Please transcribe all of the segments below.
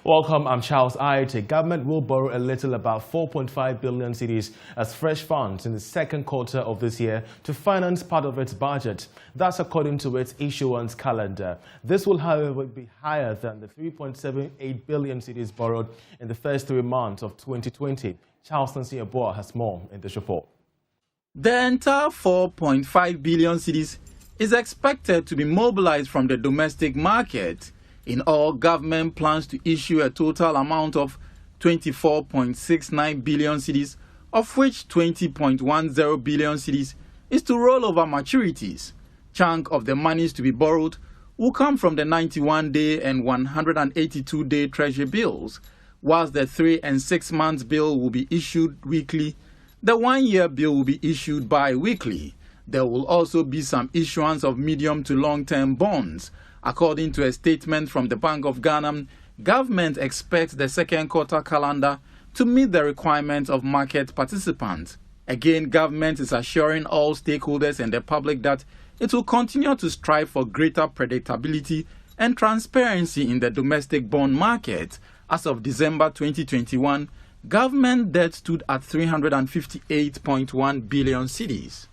Welcome, I'm Charles Ayete. Government will borrow a little, about 4.5 billion cedis as fresh funds in the second quarter of this year to finance part of its budget. That's according to its issuance calendar. This will, however, be higher than the 3.78 billion cedis borrowed in the first 3 months of 2020. Charles Nancy-Aboa has more in this report. The entire 4.5 billion cedis is expected to be mobilized from the domestic market. In all, government plans to issue a total amount of 24.69 billion cedis, of which 20.10 billion cedis is to roll over maturities. Chunk of the monies to be borrowed will come from the 91-day and 182-day treasury bills, whilst the 3 and 6 months bill will be issued weekly. The 1-year bill will be issued bi-weekly. There will also be some issuance of medium to long-term bonds. According to a statement from the Bank of Ghana, government expects the second quarter calendar to meet the requirements of market participants. Again, government is assuring all stakeholders and the public that it will continue to strive for greater predictability and transparency in the domestic bond market. As of December 2021, government debt stood at 358.1 billion cedis.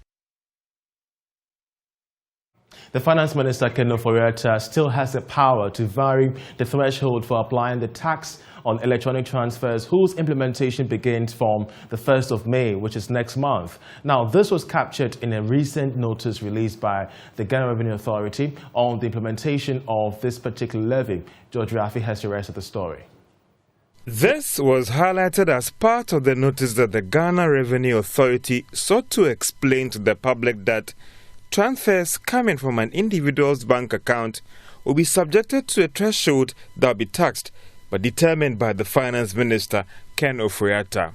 The Finance Minister, Ken Ofori-Atta, still has the power to vary the threshold for applying the tax on electronic transfers, whose implementation begins from the 1st of May, which is next month. Now, this was captured in a recent notice released by the Ghana Revenue Authority on the implementation of this particular levy. George Rafi has the rest of the story. This was highlighted as part of the notice that the Ghana Revenue Authority sought to explain to the public that transfers coming from an individual's bank account will be subjected to a threshold that will be taxed, but determined by the Finance Minister, Ken Ofori-Atta.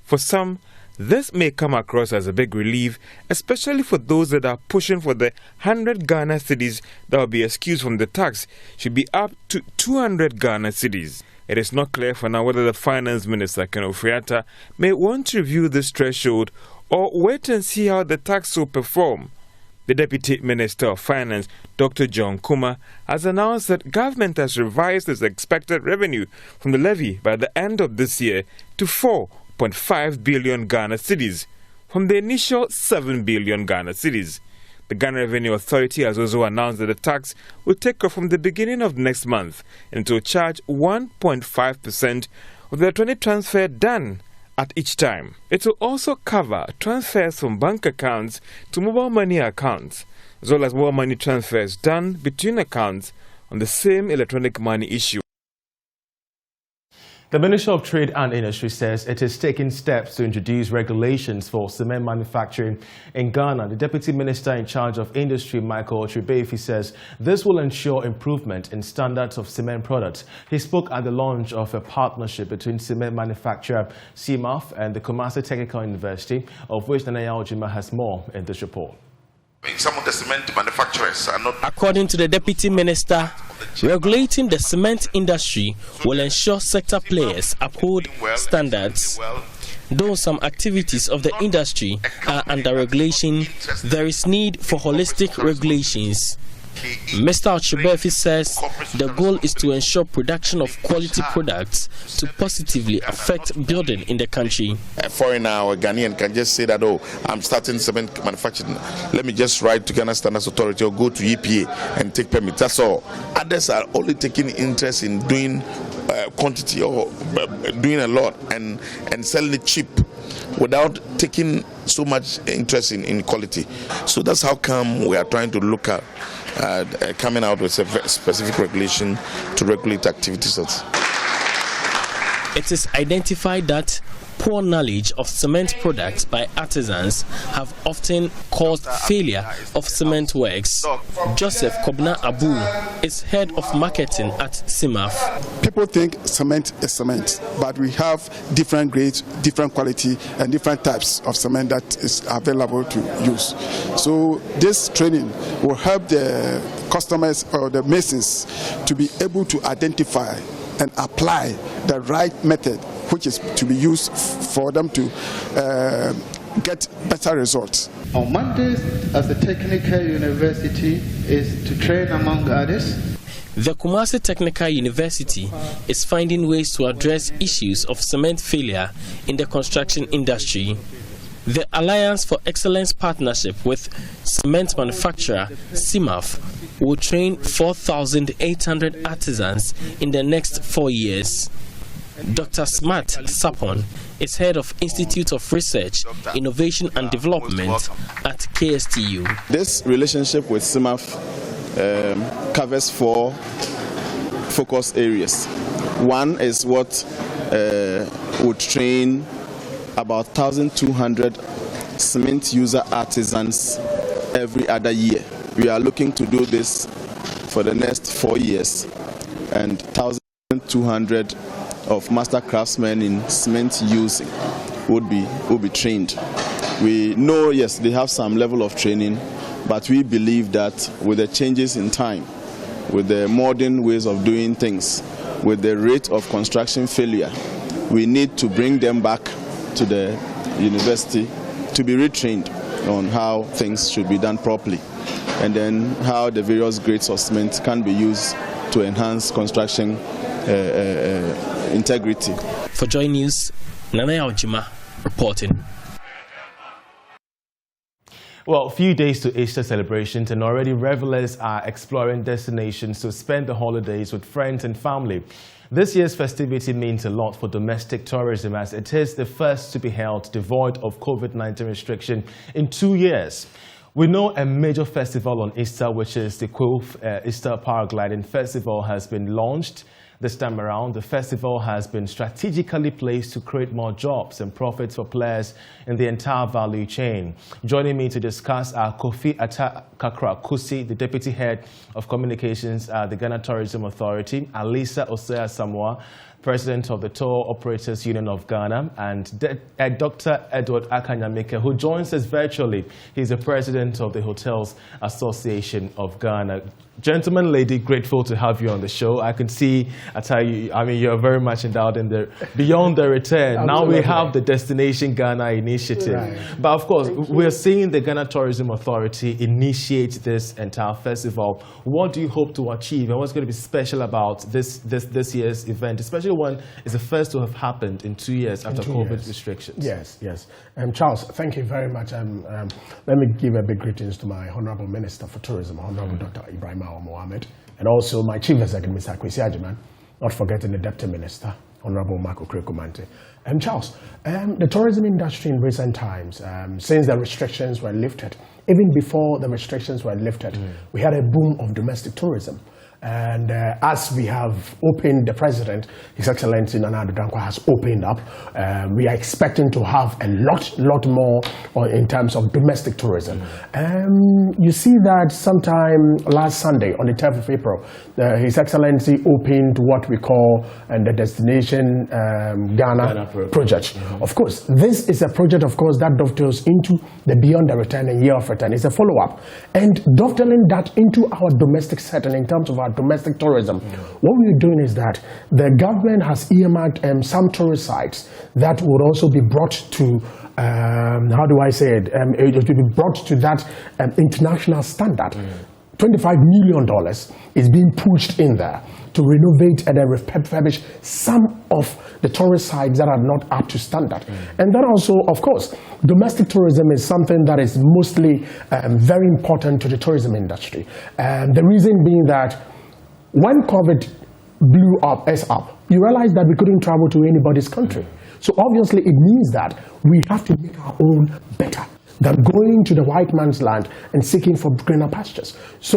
For some, this may come across as a big relief, especially for those that are pushing for the 100 Ghana cedis that will be excused from the tax should be up to 200 Ghana cedis. It is not clear for now whether the Finance Minister, Ken Ofori-Atta, may want to review this threshold or wait and see how the tax will perform. The Deputy Minister of Finance, Dr. John Kuma, has announced that government has revised its expected revenue from the levy by the end of this year to 4.5 billion Ghana cedis, from the initial 7 billion Ghana cedis. The Ghana Revenue Authority has also announced that the tax will take off from the beginning of next month and to charge 1.5% of the electronic transfer done at each time. It will also cover transfers from bank accounts to mobile money accounts, as well as mobile money transfers done between accounts on the same electronic money issue. The Ministry of Trade and Industry says it is taking steps to introduce regulations for cement manufacturing in Ghana. The Deputy Minister in charge of Industry, Michael Tribefi, says this will ensure improvement in standards of cement products. He spoke at the launch of a partnership between cement manufacturer CMAF and the Kumasi Technical University, of which Nana Yaojima has more in this report. Some of the cement manufacturers are not. According to the Deputy Minister, regulating the cement industry will ensure sector players uphold standards. Though some activities of the industry are under regulation, there is need for holistic regulations. Mr. Tribefi says the goal is to ensure production of quality products to positively affect building in the country. A foreigner or Ghanaian can just say that, oh, I'm starting cement manufacturing. Let me just write to Ghana Standards Authority or go to EPA and take permit. That's all. Others are only taking interest in doing quantity or doing a lot and selling it cheap without taking so much interest in quality. So that's how come we are trying to look at coming out with a specific regulation to regulate activities. It is identified that poor knowledge of cement products by artisans have often caused failure of cement works. Joseph Kobna Abu is head of marketing at CMAF. People think cement is cement, but we have different grades, different quality, and different types of cement that is available to use. So this training will help the customers or the masons to be able to identify and apply the right method which is to be used for them to get better results. On Mondays, as a technical university, is to train among others. The Kumasi Technical University is finding ways to address issues of cement failure in the construction industry. The Alliance for Excellence Partnership with cement manufacturer CIMAF will train 4,800 artisans in the next 4 years. Dr. Smart Sapon is head of Institute of Research, Innovation and Development at KSTU. This relationship with CIMAF covers 4 focus areas. One is what would train about 1,200 cement user artisans every other year. We are looking to do this for the next 4 years, and 1,200 of master craftsmen in cement using would be trained. We know, yes, they have some level of training, but we believe that with the changes in time, with the modern ways of doing things, with the rate of construction failure, we need to bring them back to the university to be retrained on how things should be done properly, and then how the various grades of cement can be used to enhance construction integrity. For JoyNews, Nana Ojima reporting. Well, a few days to Easter celebrations, and already revelers are exploring destinations to spend the holidays with friends and family. This year's festivity means a lot for domestic tourism, as it is the first to be held devoid of COVID-19 restriction in 2 years. We know a major festival on Easter, which is the Quilf Easter Paragliding Festival, has been launched. This time around, the festival has been strategically placed to create more jobs and profits for players in the entire value chain. Joining me to discuss are Kofi Kakra Kusi, the Deputy Head of Communications at the Ghana Tourism Authority, Alisa Osea Samoa, President of the Tour Operators Union of Ghana, and Dr. Edward Akanyamike, who joins us virtually. He's the President of the Hotels Association of Ghana. Gentlemen, lady, grateful to have you on the show. I can see, you're very much endowed in the Beyond the Return. Now we have the Destination Ghana initiative. Right. But of course, we're seeing the Ghana Tourism Authority initiate this entire festival. What do you hope to achieve, and what's going to be special about this year's event, especially one is the first to have happened in 2 years after COVID restrictions? Yes. Charles, thank you very much. Let me give a big greetings to my Honorable Minister for Tourism, Honorable Dr. Ibrahim Mohammed, and also my Chief Executive, Mr. Kwesi Agyemang, not forgetting the Deputy Minister, Honorable Marco Krekumante. Charles, the tourism industry in recent times, since the restrictions were lifted, even before the restrictions were lifted, we had a boom of domestic tourism. And as we have opened, the President, His Excellency Nana Addo Dankwa, has opened up, we are expecting to have a lot more in terms of domestic tourism. You see that sometime last Sunday, on the 10th of April, His Excellency opened what we call the Destination Ghana project. Of course, this is a project, of course, that dovetails into the Beyond the Return and Year of Return. It's a follow-up. And dovetailing that into our domestic setting in terms of our domestic tourism, what we're doing is that the government has earmarked some tourist sites that would also be brought to, it will be brought to that international standard. $25 million is being pushed in there to renovate and refurbish some of the tourist sites that are not up to standard. And then also, of course, domestic tourism is something that is mostly very important to the tourism industry. The reason being that when COVID blew up, you realize that we couldn't travel to anybody's country. So obviously it means that we have to make our own better than going to the white man's land and seeking for greener pastures. So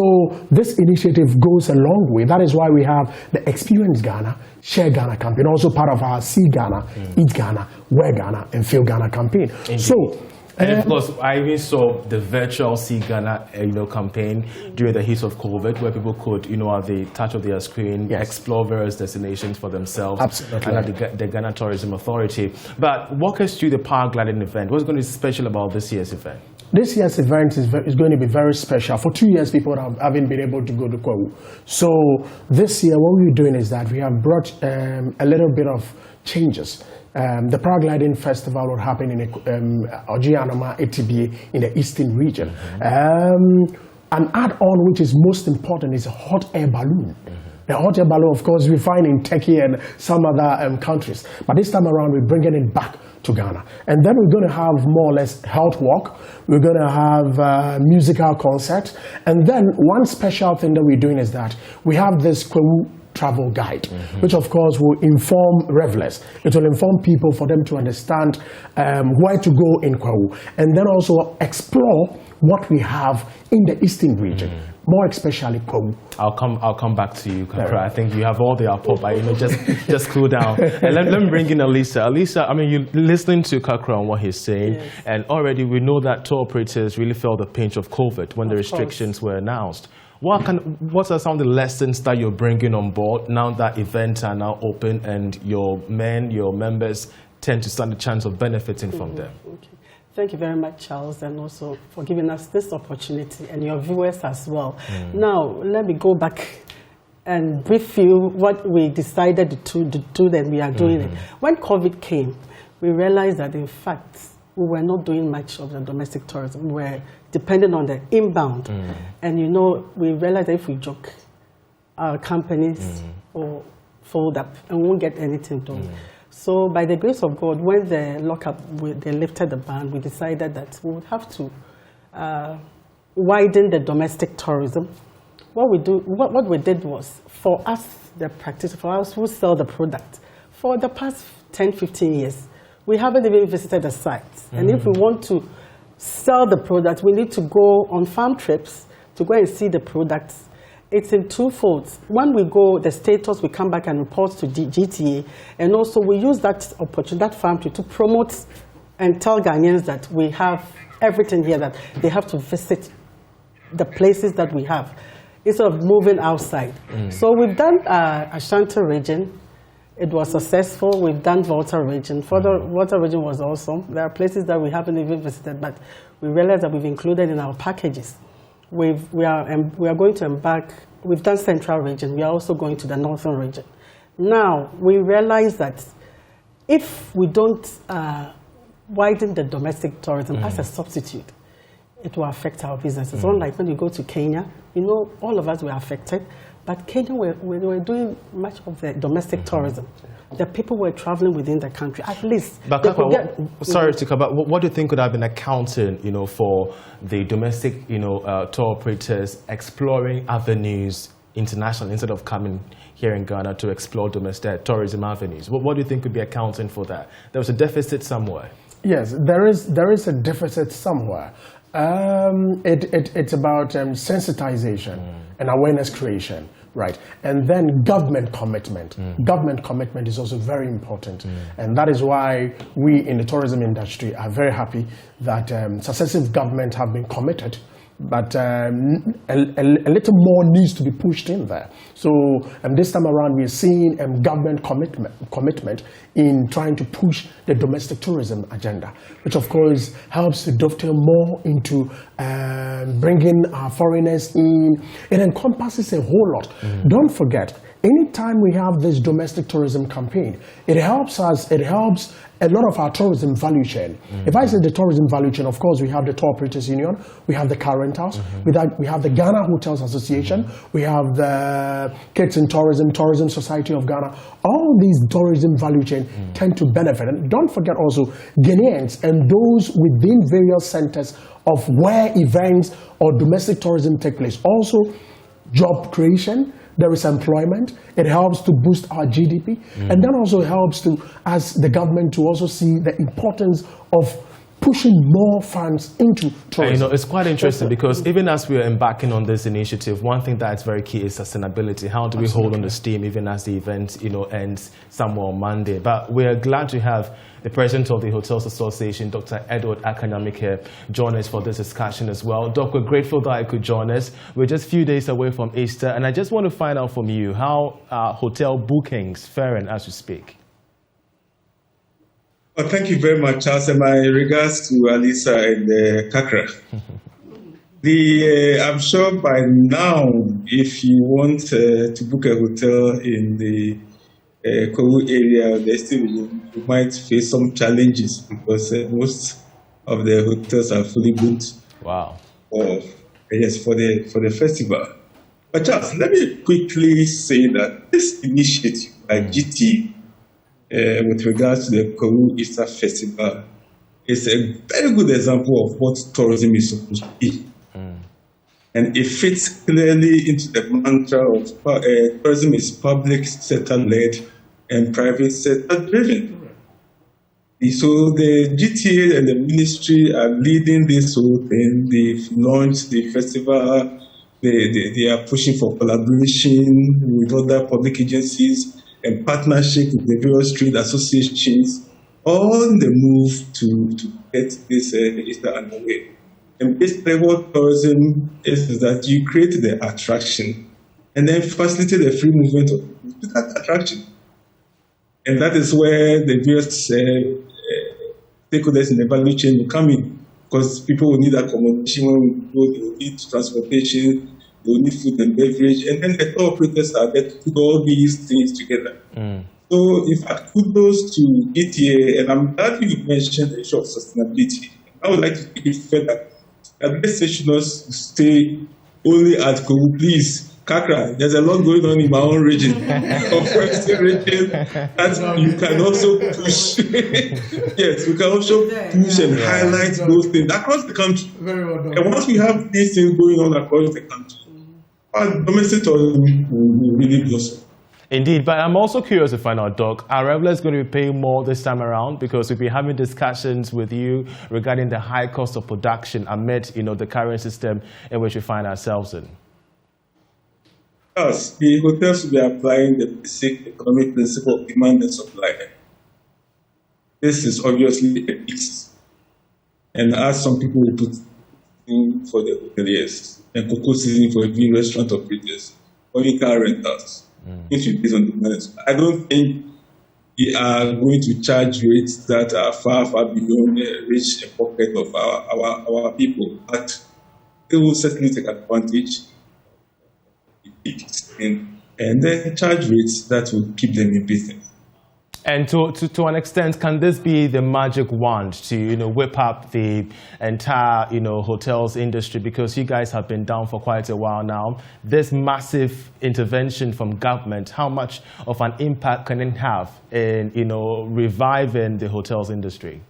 this initiative goes a long way. That is why we have the Experience Ghana, Share Ghana campaign, also part of our See Ghana, Eat Ghana, Wear Ghana, and Feel Ghana campaign. Indeed. So, and of course, I even saw the virtual See Ghana campaign during the heat of COVID, where people could, at the touch of their screen, explore various destinations for themselves. Absolutely. And at the Ghana Tourism Authority. But walk us through the paragliding event. What's going to be special about this year's event? This year's event is going to be very special. For 2 years, people haven't been able to go to Kwawu. So this year, what we're doing is that we have brought a little bit of changes. The paragliding festival will happen in Ojianoma ATBA in the eastern region. an add-on which is most important is a hot air balloon. The hot air balloon, of course, we find in Turkey and some other countries. But this time around, we're bringing it back to Ghana. And then we're going to have more or less health walk. We're going to have musical concert. And then one special thing that we're doing is that we have this Kwewu travel guide, which of course will inform revelers. It will inform people for them to understand where to go in Kwewu. And then also explore what we have in the eastern region. More especially Kwewu. I'll come back to you, Kakra. I think you have all the output, but just cool down. And let me bring in Elisa. Elisa, I mean, you're listening to Kakra on what he's saying, yes. And already we know that tour operators really felt the pinch of COVID when the restrictions were announced. What are some of the lessons that you're bringing on board now that events are now open and your members tend to stand a chance of benefiting from them? Okay. Thank you very much, Charles, and also for giving us this opportunity, and your viewers as well. Now, let me go back and brief you what we decided to do, that we are doing it. When COVID came, we realized that, in fact, we were not doing much of the domestic tourism. We were dependent on the inbound. And, you know, we realized that if we joke, our companies will fold up and we won't get anything done. So by the grace of God, when the lockup, they lifted the ban, we decided that we would have to widen the domestic tourism. What we did was, for us, the practitioners, for us who sell the product, for the past 10, 15 years, we haven't even visited the sites. And if we want to sell the product, we need to go on farm trips to go and see the products. It's in two folds. When we go, the status, we come back and report to GTA, and also we use that opportunity, that farm trip, to promote and tell Ghanaians that we have everything here, that they have to visit the places that we have, instead of moving outside. So we've done Ashanti region. It was successful. We've done Volta region. Volta region was awesome. There are places that we haven't even visited, but we realized that we've included in our packages. We are going to embark. We've done Central region. We are also going to the Northern region. Now, we realize that if we don't widen the domestic tourism as a substitute, it will affect our businesses. Unlike when you go to Kenya, you know, all of us were affected, but Kenya, we were doing much of the domestic tourism. The people were traveling within the country, at least. But sorry to come back. What do you think could have been accounting, you know, for the domestic, you know, tour operators exploring avenues internationally instead of coming here in Ghana to explore domestic tourism avenues? What do you think could be accounting for that? There was a deficit somewhere. Yes, there is a deficit somewhere. It's about sensitization and awareness creation, right? And then government commitment. Government commitment is also very important. And that is why we in the tourism industry are very happy that successive governments have been committed, but a little more needs to be pushed in there. So this time around, we're seeing government commitment in trying to push the domestic tourism agenda, which of course helps to dovetail more into bringing our foreigners in. It encompasses a whole lot. Don't forget, anytime we have this domestic tourism campaign, it helps a lot of our tourism value chain. If I say the tourism value chain, of course, we have the Tour Operators Union, we have the car rentals, we have the Ghana Hotels Association, we have the Kids in Tourism, Tourism Society of Ghana. All these tourism value chain tend to benefit. And don't forget also Ghanaians and those within various centers of where events or domestic tourism take place. Also, job creation. There is employment. It helps to boost our GDP. And then also helps to, as the government, to also see the importance of pushing more funds into tourism. You know, it's quite interesting because even as we are embarking on this initiative, one thing that's very key is sustainability. How do we hold on the steam even as the event, you know, ends somewhere on Monday? But we are glad to have the president of the Hotels Association, Dr. Edward Akanyamik, here, join us for this discussion as well. Doc, we're grateful that you could join us. We're just a few days away from Easter, and I just want to find out from you how hotel bookings faring as we speak. Well, thank you very much, Charles, and my regards to Alisa and Kakra. I'm sure by now, if you want to book a hotel in the Kwewu area, you might face some challenges because most of the hotels are fully booked. Wow. yes, for the festival. But Charles, let me quickly say that this initiative by GT with regards to the Koru Easter Festival is a very good example of what tourism is supposed to be. And it fits clearly into the mantra of tourism is public sector-led and private sector-driven. So the GTA and the ministry are leading this whole thing. They've launched the festival. They are pushing for collaboration with other public agencies and partnership with the various trade associations, all in the move to get this Easter underway. And basically what tourism is that you create the attraction and then facilitate the free movement of that attraction. And that is where the various stakeholders in the value chain will come in, because people will need accommodation, they will need transportation, they will need food and beverage, and then the tour operators are there to put all these things together. So, in fact, kudos to ETA, and I'm glad you mentioned the issue of sustainability. I would like to take it further. That this should not stay only at Koru, please. Kakra, there's a lot going on in my own region, that you can also push. Yes, we can also push and highlight those things across the country. And once we have these things going on across the country, our domestic tourism will really blossom. Indeed, but I'm also curious to find out, Doc, are revelers going to be paying more this time around? Because we've been having discussions with you regarding the high cost of production amid, the current system in which we find ourselves in. Yes, the hotels will be applying the basic economic principle of demand and supply. This is obviously a piece. And as some people will put in for the hoteliers, and cocoa season for the restaurant operators, or the car rentals. It will be on demand. I don't think we are going to charge rates that are far, far beyond the reach and pocket of our people. But they will certainly take advantage and then charge rates that will keep them in business. And to an extent, can this be the magic wand to whip up the entire hotels industry? Because you guys have been down for quite a while now. This massive intervention from government, how much of an impact can it have in reviving the hotels industry?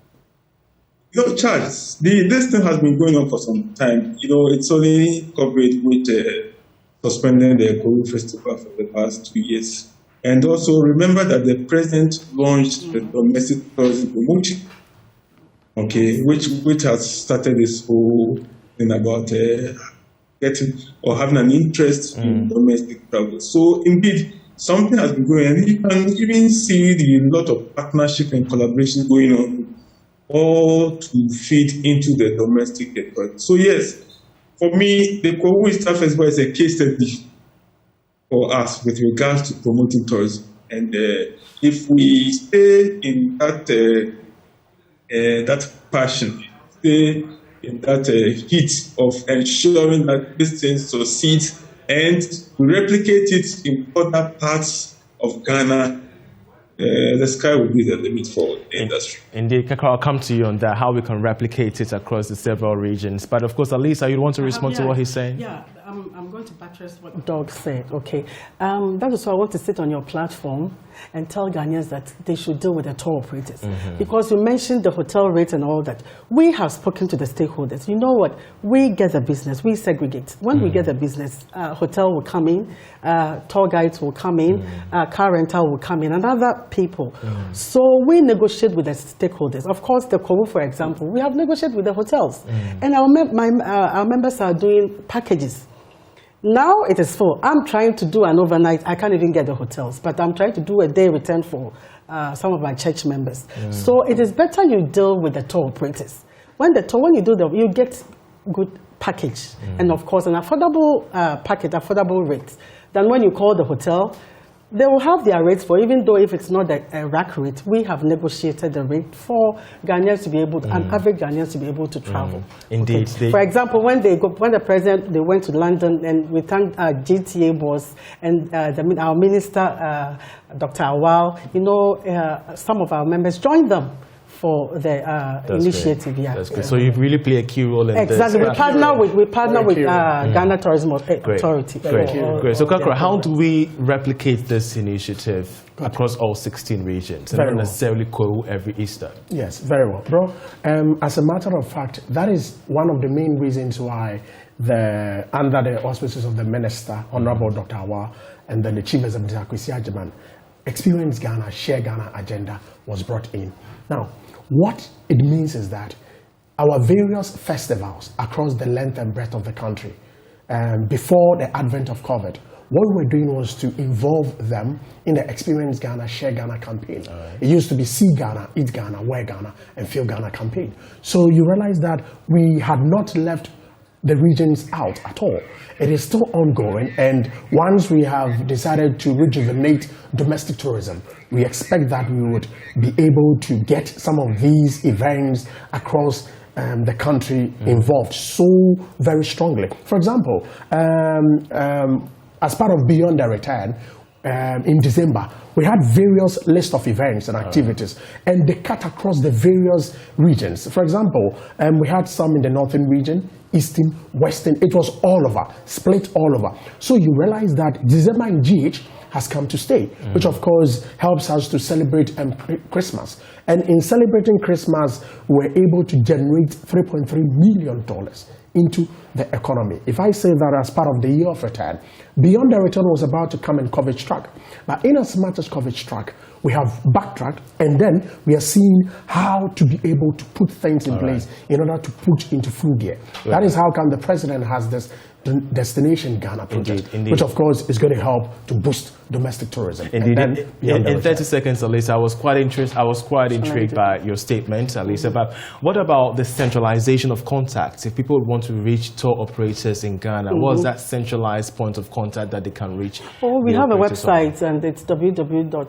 Charles, this thing has been going on for some time. It's only covered with suspending the Koru Festival for the past 2 years. And also remember that the president launched the domestic tourism promotion, which has started this whole thing about getting or having an interest in domestic travel. So indeed, something has been going on. And you can even see the lot of partnership and collaboration going on, all to feed into the domestic effort. So yes, for me, the Koru Easter Festival is a case study for us with regards to promoting tourism. And if we stay in that passion, stay in that heat of ensuring that this thing succeeds and we replicate it in other parts of Ghana, the sky will be the limit for the industry. Indeed, Kakra, I'll come to you on that, how we can replicate it across the several regions. But of course, Alisa, you want to respond to what he's saying? Yeah, I'm going to buttress what Doug said, that is why I want to sit on your platform and tell Ghanaians that they should deal with the tour operators. Because you mentioned the hotel rates and all that. We have spoken to the stakeholders. You know what? We get the business. We segregate. When we get the business, hotel will come in, tour guides will come in, car rental will come in, and other people. So we negotiate with the stakeholders. Of course, the Koru, for example, we have negotiated with the hotels. And our members are doing packages. Now it is full. I'm trying to do an overnight. I can't even get the hotels, but I'm trying to do a day return for some of my church members. So it is better you deal with the tour operators. When you do that, you get good package, and of course an affordable package, affordable rates. Then when you call the hotel, they will have their rates for, even though if it's not a rack rate, we have negotiated the rate for Ghanaians to be able to, an average Ghanaians to be able to travel. Indeed. For example, when the president, they went to London, and we thanked our GTA boss and our minister, Dr. Awal, some of our members joined them for the initiative. Yeah, that's good. So you really play a key role in this. Exactly. We partner with Ghana Tourism Authority. Great. So Kakra, how do we replicate this initiative across all 16 regions and not necessarily Kwewu every Easter? Yes, very well, bro. As a matter of fact, that is one of the main reasons why under the auspices of the Minister, Honorable Dr. Awa, and then the Chief Executive Akwesi Agyeman, Experience Ghana, Share Ghana agenda was brought in. Now, what it means is that our various festivals across the length and breadth of the country, before the advent of COVID, what we were doing was to involve them in the Experience Ghana, Share Ghana campaign. It used to be See Ghana, Eat Ghana, Wear Ghana, and Feel Ghana campaign. So you realize that we had not left the regions out at all. It is still ongoing, and once we have decided to rejuvenate domestic tourism, we expect that we would be able to get some of these events across the country involved so very strongly. For example, as part of Beyond the Return, in December, we had various lists of events and activities, and they cut across the various regions. For example, we had some in the northern region, eastern, western. It was all over, split all over. So you realize that December in GH has come to stay, which of course helps us to celebrate Christmas. And in celebrating Christmas, we're able to generate $3.3 million into the economy. If I say that as part of the year of return, Beyond the Return was about to come in coverage track. But in as much as coverage track, we have backtracked, and then we are seeing how to be able to put things in place in order to put into full gear. That is how come the president has this Destination Ghana project, which of course is going to help to boost domestic tourism. Indeed. In 30 seconds, Alisa, I was quite intrigued by your statement, Alisa. But what about the centralization of contacts? If people want to reach tour operators in Ghana, what's that centralized point of contact that they can reach? Well, we have a website, and it's www.ga.org.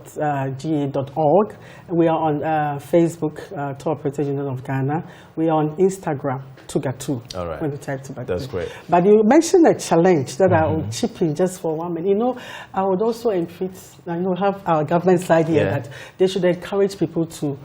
We are on Facebook, Tour Operators Union of Ghana. We are on Instagram, Tugatu. All right. When you type Tugatu. That's great. But you mentioned a challenge that I will chip in just for 1 minute. You know, I would also have our government side here that they should encourage people to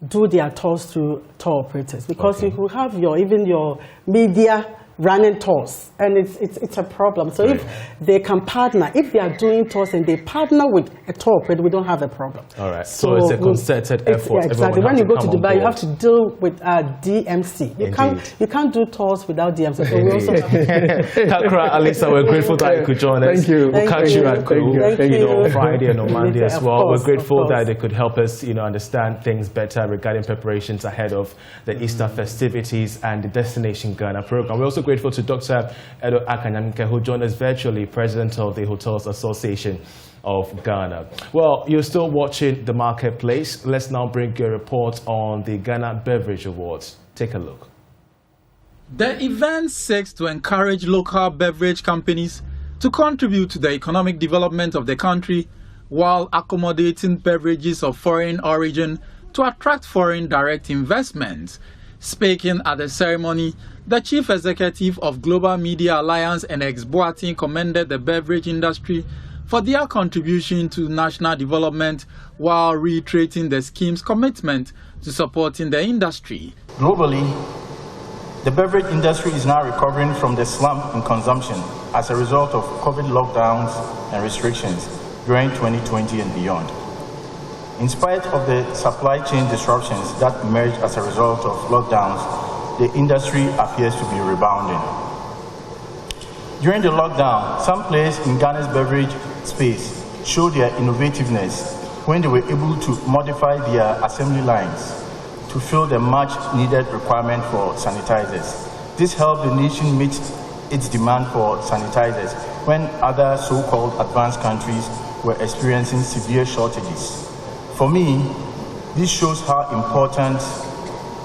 do their tours through tour operators, because you will have even your media running tours, and it's a problem. So if they can partner, if they are doing tours and they partner with a tour operator, we don't have a problem. All right. So it's a concerted effort. Yeah, exactly. When you go to Dubai, you have to deal with DMC. You can't do tours without DMC. So we also Kakra, Alisa, we're grateful that you could join us. Thank you. We'll catch you at Kwewu, on Friday and on Monday as well. Course, we're grateful that they could help us, understand things better regarding preparations ahead of the Easter festivities and the Destination Ghana program. We're also grateful to Dr. Edo Akanyamke, who joined us virtually, President of the Hotels Association of Ghana. Well, you're still watching The Marketplace. Let's now bring you a report on the Ghana Beverage Awards. Take a look. The event seeks to encourage local beverage companies to contribute to the economic development of the country while accommodating beverages of foreign origin to attract foreign direct investments. Speaking at the ceremony, the Chief Executive of Global Media Alliance and Ex-Boating commended the beverage industry for their contribution to national development while reiterating the scheme's commitment to supporting the industry. Globally, the beverage industry is now recovering from the slump in consumption as a result of COVID lockdowns and restrictions during 2020 and beyond. In spite of the supply chain disruptions that emerged as a result of lockdowns, the industry appears to be rebounding. During the lockdown, some players in Ghana's beverage space showed their innovativeness when they were able to modify their assembly lines to fill the much-needed requirement for sanitizers. This helped the nation meet its demand for sanitizers when other so-called advanced countries were experiencing severe shortages. For me, this shows how important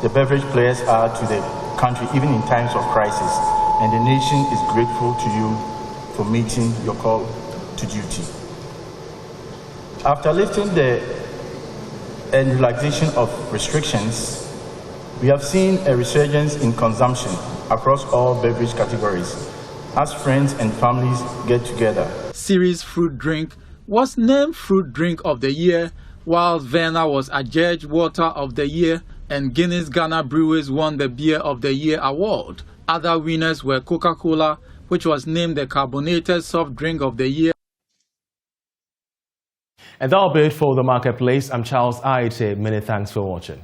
the beverage players are to the country, even in times of crisis, and the nation is grateful to you for meeting your call to duty. After lifting and relaxation of restrictions, we have seen a resurgence in consumption across all beverage categories as friends and families get together. Ceres Fruit Drink was named Fruit Drink of the Year, while Verna was adjudged Water of the Year and Guinness Ghana Breweries won the Beer of the Year award. Other winners were Coca-Cola, which was named the Carbonated Soft Drink of the Year. And that'll be it for the Marketplace. I'm Charles Aite. Many thanks for watching.